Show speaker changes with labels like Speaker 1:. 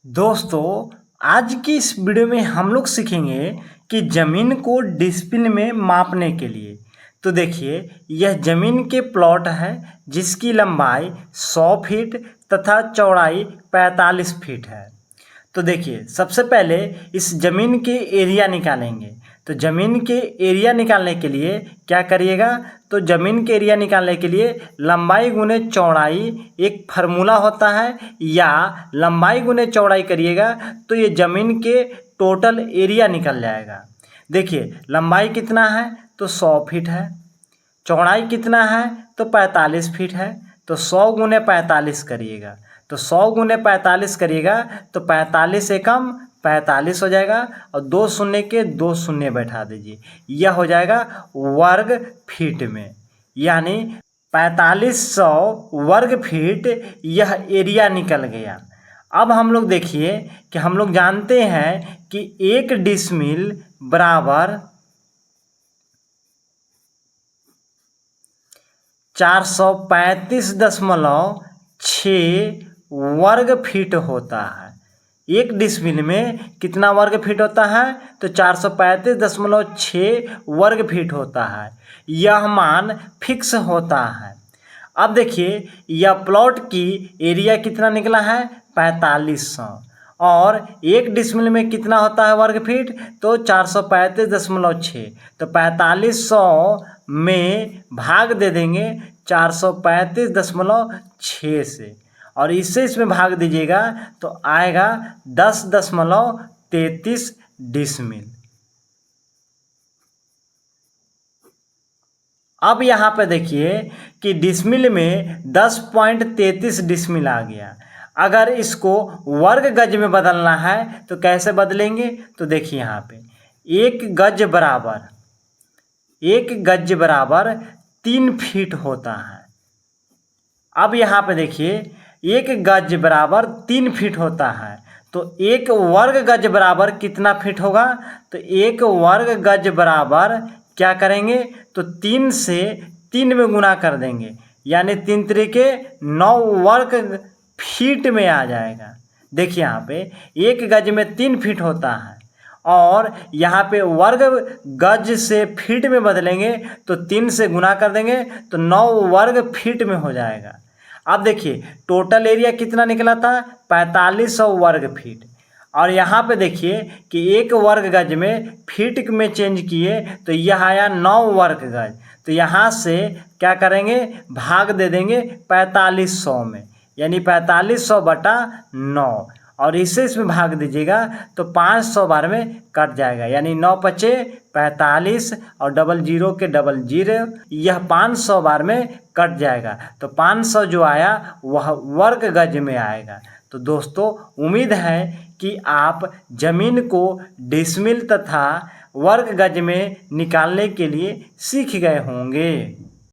Speaker 1: दोस्तों, आज की इस वीडियो में हम लोग सीखेंगे कि ज़मीन को डिसिप्लिन में मापने के लिए। तो देखिए, यह ज़मीन के प्लॉट है जिसकी लंबाई 100 फीट तथा चौड़ाई 45 फीट है। तो देखिए, सबसे पहले इस ज़मीन के एरिया निकालेंगे। तो ज़मीन के एरिया निकालने के लिए क्या करिएगा, तो ज़मीन के एरिया निकालने के लिए लंबाई गुने चौड़ाई एक फार्मूला होता है, या लंबाई गुने चौड़ाई करिएगा तो ये ज़मीन के टोटल एरिया निकल जाएगा। देखिए, लंबाई कितना है तो 100 फीट है, चौड़ाई कितना है तो 45 फीट है। तो 100 गुने 45 करिएगा, तो 100 गुने 45 करिएगा तो 45 एकम 45 हो जाएगा, और 2 शून्य के 2 शून्य बैठा दीजिए, यह हो जाएगा वर्ग फीट में। यानी 4500 वर्ग फीट यह एरिया निकल गया। अब हम लोग देखिए कि हम लोग जानते हैं कि 1 डिसमिल बराबर 435.6 वर्ग फीट होता है। 1 डिसमिल में कितना वर्ग फीट होता है तो 435.6 वर्ग फीट होता है। यह मान फिक्स होता है। अब देखिए, यह प्लॉट की एरिया कितना निकला है 4500, और 1 डिसमिल में कितना होता है वर्ग फीट तो 435.6। तो 4500 में भाग दे देंगे 435.6 से, और इससे इसमें भाग दीजिएगा तो आएगा 10.33 डिसमिल। अब यहाँ पे देखिए कि डिसमिल में 10.33 डिसमिल आ गया। अगर इसको वर्ग गज में बदलना है तो कैसे बदलेंगे, तो देखिए यहाँ पे 1 गज बराबर 3 फीट होता है। अब यहाँ पे देखिए 1 गज बराबर 3 फीट होता है, तो 1 वर्ग गज बराबर कितना फीट होगा, तो 1 वर्ग गज बराबर क्या करेंगे तो 3 से 3 में गुना कर देंगे, यानी 3 त्रिके 9 वर्ग फीट में आ जाएगा। देखिए यहाँ पे 1 गज में 3 फीट होता है, और यहाँ पे वर्ग गज से फीट में बदलेंगे तो 3 से गुना कर देंगे तो 9 वर्ग फीट में हो जाएगा। अब देखिए टोटल एरिया कितना निकला था 4500 वर्ग फीट, और यहाँ पे देखिए कि 1 वर्ग गज में फीट में चेंज किए तो यह आया 9 वर्ग गज। तो यहाँ से क्या करेंगे, भाग दे देंगे 4500 में, यानी 4500/9, और इससे इसमें भाग दीजिएगा तो 500 बार में कट जाएगा, यानी 9 पचे 45 और 00 के 00, यह 500 बार में कट जाएगा। तो 500 जो आया वह वर्ग गज में आएगा। तो दोस्तों, उम्मीद है कि आप ज़मीन को डिसमिल तथा वर्ग गज में निकालने के लिए सीख गए होंगे।